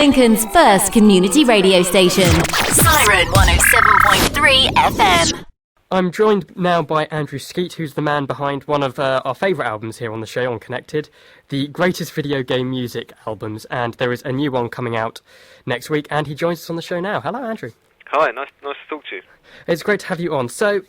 Lincoln's first community radio station. Siren 107.3 FM. I'm joined now by Andrew Skeet, who's the man behind one of our favourite albums here on the show, on Connected, the greatest video game music albums, and there is a new one coming out next week, and he joins us on the show now. Hello, Andrew. Hi, nice to talk to you. It's great to have you on. So,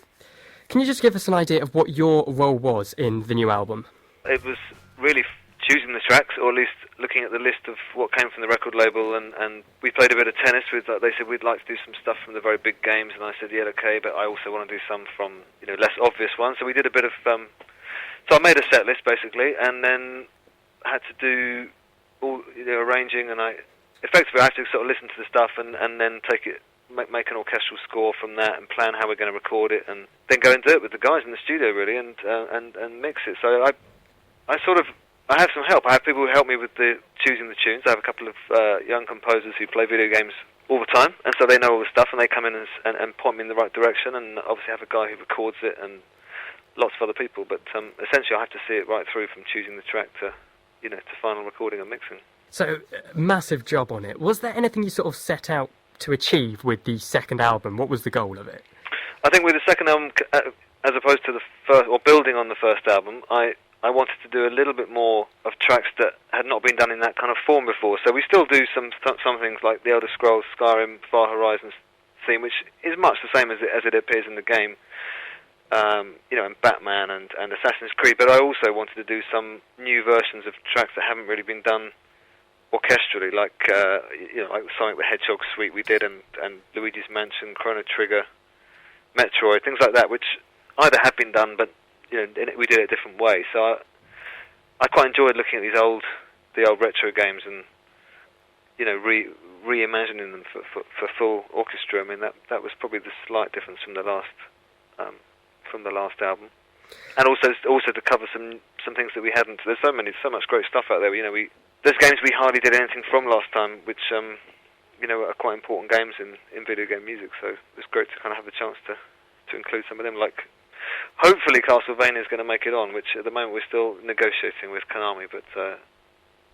can you just give us an idea of what your role was in the new album? It was really choosing the tracks, or at least looking at the list of what came from the record label, and we played a bit of tennis with. They said we'd like to do some stuff from the very big games, and I said yeah, okay, but I also want to do some from less obvious ones. So we did a bit of. So I made a set list basically, and then had to do all arranging, and I had to sort of listen to the stuff and then take it. Make an orchestral score from that and plan how we're going to record it, and then go and do it with the guys in the studio really, and mix it. So I have some help. I have people who help me with choosing the tunes. I have a couple of young composers who play video games all the time, and so they know all the stuff, and they come in and point me in the right direction. And obviously I have a guy who records it, and lots of other people. But essentially I have to see it right through from choosing the track to final recording and mixing. So massive job on it. Was there anything you sort of set out to achieve with the second album? What was the goal of it? I think with the second album, as opposed to the first, or building on the first album, I wanted to do a little bit more of tracks that had not been done in that kind of form before. So we still do some things like the Elder Scrolls, Skyrim, Far Horizons theme, which is much the same as it appears in the game, and Batman and Assassin's Creed. But I also wanted to do some new versions of tracks that haven't really been done orchestrally, like Sonic the Hedgehog suite we did, and Luigi's Mansion, Chrono Trigger, Metroid, things like that, which either have been done, but we did it a different way. So I quite enjoyed looking at the old retro games and reimagining them for full orchestra. I mean that was probably the slight difference from the last album, and also to cover some things that we hadn't. There's so much great stuff out there. There's games we hardly did anything from last time, which are quite important games in video game music. So it was great to kind of have the chance to include some of them. Like hopefully Castlevania is going to make it on, which at the moment we're still negotiating with Konami, but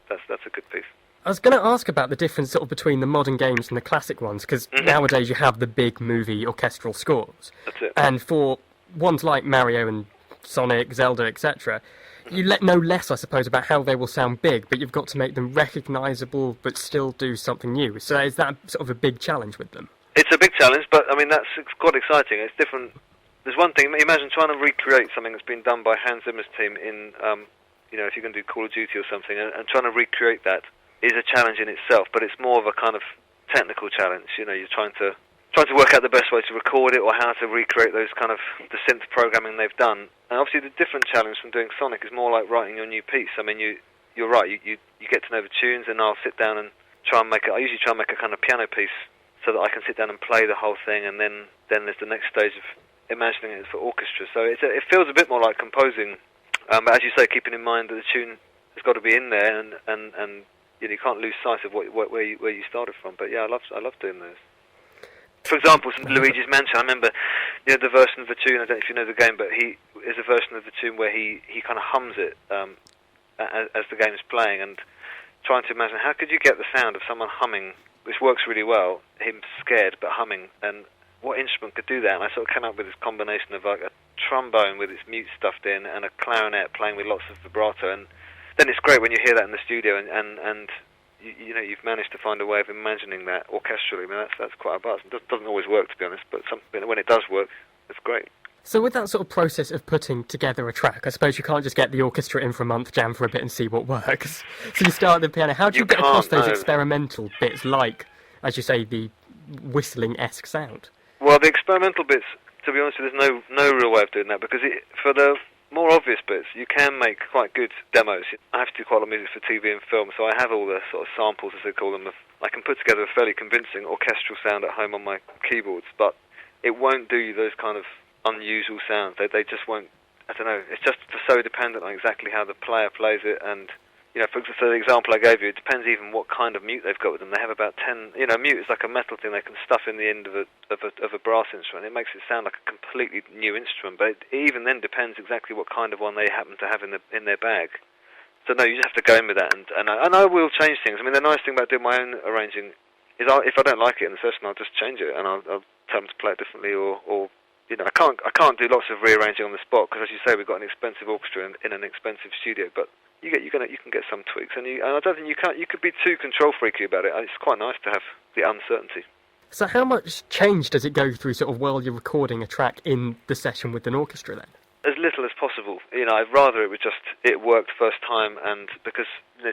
that's a good piece. I was going to ask about the difference sort of between the modern games and the classic ones, because nowadays you have the big movie orchestral scores. That's it. And for ones like Mario and Sonic, Zelda, etc., you know less, I suppose, about how they will sound big, but you've got to make them recognisable but still do something new. So is that sort of a big challenge with them? It's a big challenge, but I mean that's quite exciting. It's different. There's one thing. Imagine trying to recreate something that's been done by Hans Zimmer's team in, if you're going to do Call of Duty or something, and trying to recreate that is a challenge in itself. But it's more of a kind of technical challenge. You're trying to work out the best way to record it, or how to recreate those kind of the synth programming they've done. And obviously the different challenge from doing Sonic is more like writing your new piece. I mean, you're right, you get to know the tunes, and I'll sit down and I usually try and make a kind of piano piece so that I can sit down and play the whole thing, and then there's the next stage of imagining it for orchestra. So it feels a bit more like composing, but as you say, keeping in mind that the tune has got to be in there, and you can't lose sight of where you started from. But yeah, I love doing those. For example, Luigi's Mansion, I remember the version of the tune, I don't know if you know the game, but he is a version of the tune where he kind of hums it as the game is playing, and trying to imagine how could you get the sound of someone humming, which works really well, him scared but humming, and what instrument could do that? And I sort of came up with this combination of like a trombone with its mute stuffed in and a clarinet playing with lots of vibrato, and then it's great when you hear that in the studio and you've managed to find a way of imagining that orchestrally. I mean, that's quite a buzz. It doesn't always work, to be honest, but when it does work, it's great. So with that sort of process of putting together a track, I suppose you can't just get the orchestra in for a month, jam for a bit and see what works. So you start at the piano. How do you get across those experimental bits like, as you say, the whistling-esque sound? Well, the experimental bits, to be honest, there's no real way of doing that, because for the more obvious bits, you can make quite good demos. I have to do quite a lot of music for TV and film, so I have all the sort of samples, as they call them. I can put together a fairly convincing orchestral sound at home on my keyboards, but it won't do those kind of unusual sounds. They just won't. I don't know. It's just so dependent on exactly how the player plays it, and for the example I gave you, it depends even what kind of mute they've got with them. They have about 10. Mute is like a metal thing they can stuff in the end of a brass instrument. It makes it sound like a completely new instrument, but it even then depends exactly what kind of one they happen to have in their bag. So no, you just have to go in with that, and I will change things. I mean, the nice thing about doing my own arranging is if I don't like it in the session, I'll just change it, and I'll tell them to play it differently, or you know, I can't do lots of rearranging on the spot because, as you say, we've got an expensive orchestra in an expensive studio. But you can get some tweaks, and I don't think you could be too control freaky about it. It's quite nice to have the uncertainty. So how much change does it go through sort of while you're recording a track in the session with an orchestra then? As little as possible. You know, I'd rather it worked first time, and because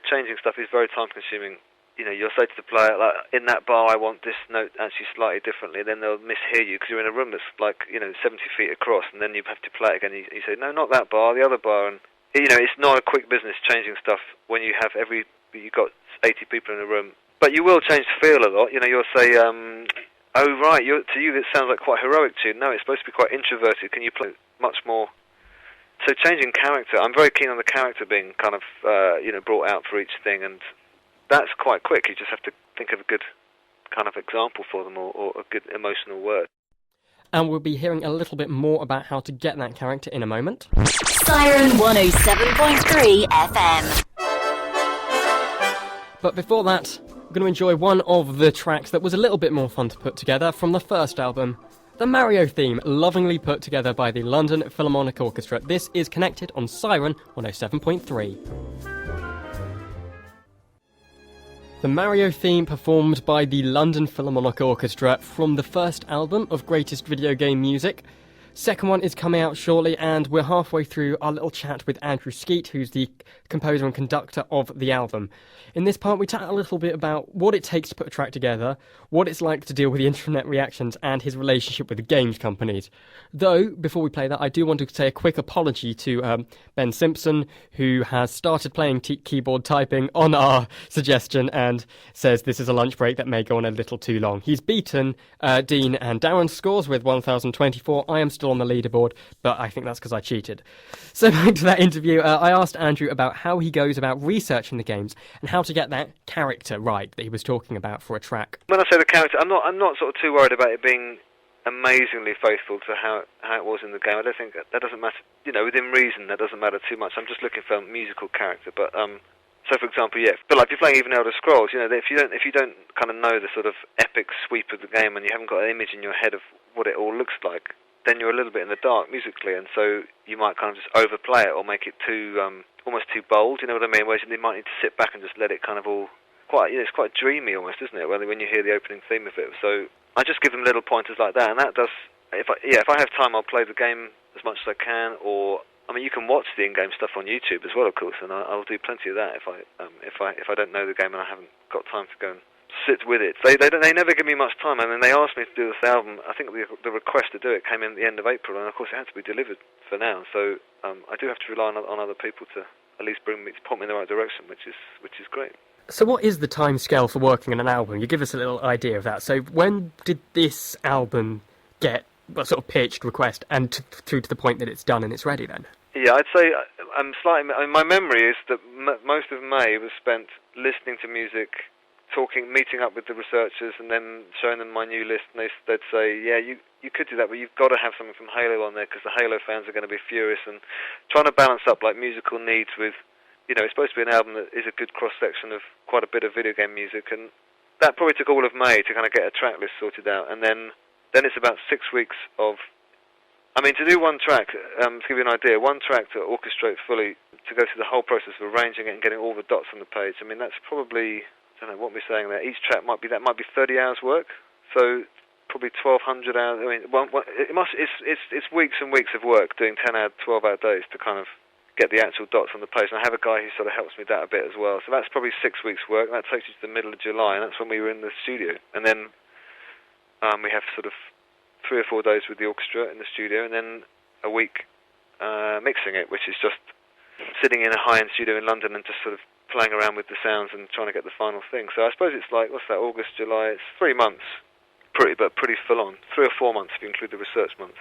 changing stuff is very time consuming. You know, you'll say to the player, like, in that bar I want this note actually slightly differently, and then they'll mishear you because you're in a room that's like 70 feet across, and then you have to play it again. You say, no, not that bar, the other bar, and it's not a quick business changing stuff when you've got 80 people in a room. But you will change the feel a lot. You know, you'll say, oh right, to you that sounds like quite a heroic tune. No, it's supposed to be quite introverted. Can you play much more? So changing character, I'm very keen on the character being kind of brought out for each thing, and that's quite quick. You just have to think of a good kind of example for them, or a good emotional word. And we'll be hearing a little bit more about how to get that character in a moment. Siren 107.3 FM. But before that, we're going to enjoy one of the tracks that was a little bit more fun to put together from the first album, the Mario theme, lovingly put together by the London Philharmonic Orchestra. This is Connected on Siren 107.3. The Mario theme performed by the London Philharmonic Orchestra from the first album of Greatest Video Game Music. Second one is coming out shortly, and we're halfway through our little chat with Andrew Skeet, who's the composer and conductor of the album. In this part, we chat a little bit about what it takes to put a track together, what it's like to deal with the internet reactions, and his relationship with the games companies. Though, before we play that, I do want to say a quick apology to Ben Simpson, who has started playing keyboard typing on our suggestion and says this is a lunch break that may go on a little too long. He's beaten Dean and Darren's scores with 1,024. I am still on the leaderboard, but I think that's because I cheated. So back to that interview, I asked Andrew about how he goes about researching the games and how to get that character right that he was talking about for a track. When I say the character, I'm not sort of too worried about it being amazingly faithful to how it was in the game. I don't think that doesn't matter. Within reason, that doesn't matter too much. I'm just looking for a musical character. But so for example, but like if you're playing even Elder Scrolls, if you don't kind of know the sort of epic sweep of the game and you haven't got an image in your head of what it all looks like, then you're a little bit in the dark musically, and so you might kind of just overplay it or make it too almost too bold. You know what I mean? Whereas you might need to sit back and just let it kind of all it's quite dreamy almost, isn't it? When you hear the opening theme of it. So I just give them little pointers like that, and that does. If I have time, I'll play the game as much as I can. Or you can watch the in-game stuff on YouTube as well, of course, and I'll do plenty of that if I don't know the game and I haven't got time to go and sit with it. They never give me much time. I mean, they asked me to do this album. I think the request to do it came in at the end of April, and of course it had to be delivered for now. So I do have to rely on other people to at least point me in the right direction, which is great. So what is the time scale for working on an album? You give us a little idea of that. So when did this album get sort of pitched, request, and through to the point that it's done and it's ready then? Yeah, I'd say my memory is that most of May was spent listening to music, meeting up with the researchers, and then showing them my new list, and they'd say, yeah, you could do that, but you've got to have something from Halo on there because the Halo fans are going to be furious, and trying to balance up like musical needs with, it's supposed to be an album that is a good cross-section of quite a bit of video game music, and that probably took all of May to kind of get a track list sorted out, and then it's about 6 weeks of, to do one track, to give you an idea, one track to orchestrate fully, to go through the whole process of arranging it and getting all the dots on the page, that's probably, I don't know what we're saying there, each track might be 30 hours work, so probably 1,200 hours, it's weeks and weeks of work doing 10-hour, 12-hour days to kind of get the actual dots on the page, and I have a guy who sort of helps me with that a bit as well, so that's probably 6 weeks work. That takes you to the middle of July, and that's when we were in the studio, and then we have sort of 3 or 4 days with the orchestra in the studio, and then a week mixing it, which is just sitting in a high-end studio in London and just sort of playing around with the sounds and trying to get the final thing. So I suppose it's like, what's that, August, July, it's 3 months, pretty full on, 3 or 4 months if you include the research month.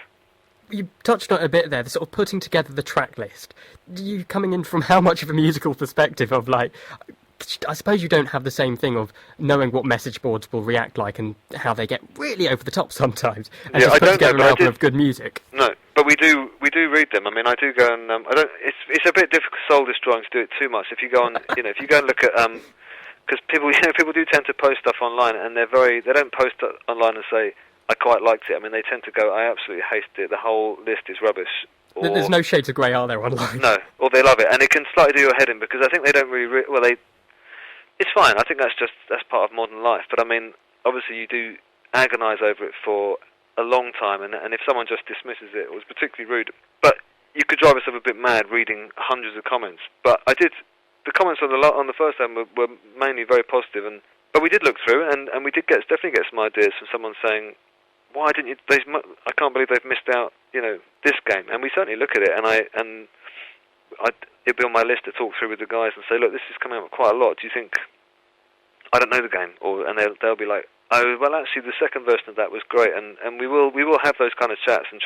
You touched on it a bit there, the sort of putting together the track list. You coming in from how much of a musical perspective of like, I suppose you don't have the same thing of knowing what message boards will react like and how they get really over the top sometimes, and just put together an album of good music. No, But we do read them. I mean, I do go and I don't. It's a bit difficult, soul destroying to do it too much. If you go on, if you go and look at because people do tend to post stuff online, and they don't post it online and say I quite liked it. I mean, they tend to go, I absolutely hated it. The whole list is rubbish. Or, there's no shades of grey, are there, online? No, or they love it, and it can slightly do your head in because I think they don't really. It's fine. I think that's part of modern life. But I mean, obviously, you do agonise over it for a long time, and if someone just dismisses it, it was particularly rude. But you could drive yourself a bit mad reading hundreds of comments. But I did. The comments on the first time were mainly very positive, but we did look through, and we did definitely get some ideas from someone saying, why didn't you? I can't believe they've missed out. This game, and we certainly look at it, and it'd be on my list to talk through with the guys and say, look, this is coming up quite a lot. Do you think? I don't know the game, and they'll be like, oh, well, actually, the second version of that was great, and we will have those kind of chats and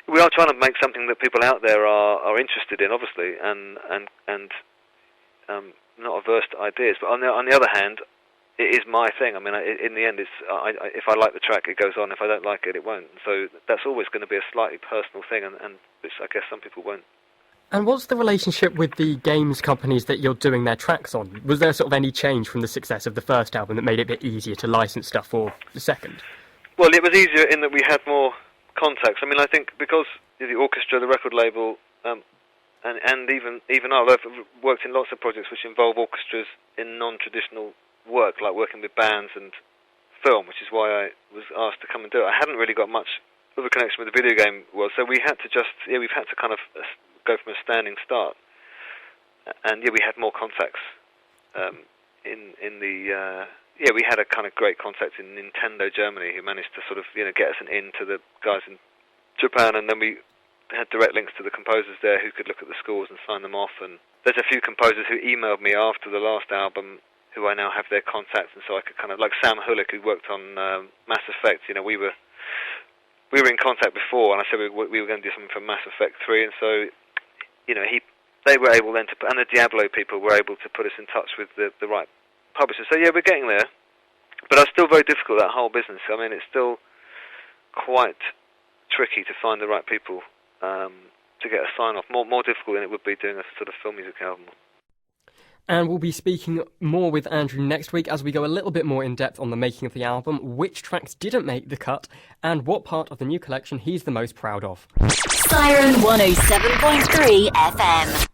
we are trying to make something that people out there are interested in, obviously, and not averse to ideas. But on the other hand, it is my thing. I mean, in the end, if I like the track, it goes on. If I don't like it, it won't. So that's always going to be a slightly personal thing, and which I guess some people won't. And what's the relationship with the games companies that you're doing their tracks on? Was there sort of any change from the success of the first album that made it a bit easier to license stuff for the second? Well, it was easier in that we had more contacts. I mean, I think because the orchestra, the record label, and even I've worked in lots of projects which involve orchestras in non-traditional work, like working with bands and film, which is why I was asked to come and do it. I hadn't really got much of a connection with the video game world, so we've had to kind of go from a standing start, and we had more contacts we had a kind of great contact in Nintendo Germany who managed to sort of get us an in to the guys in Japan, and then we had direct links to the composers there who could look at the scores and sign them off. And there's a few composers who emailed me after the last album who I now have their contacts, and so I could kind of, like Sam Hulick, who worked on Mass Effect. We were in contact before, and I said we were going to do something for Mass Effect 3, and so they were able then to, and the Diablo people were able to put us in touch with the right publisher. So we're getting there, but it's still very difficult, that whole business. I mean, it's still quite tricky to find the right people to get a sign-off. More difficult than it would be doing a sort of film music album. And we'll be speaking more with Andrew next week as we go a little bit more in depth on the making of the album, which tracks didn't make the cut, and what part of the new collection he's the most proud of. Siren 107.3 FM.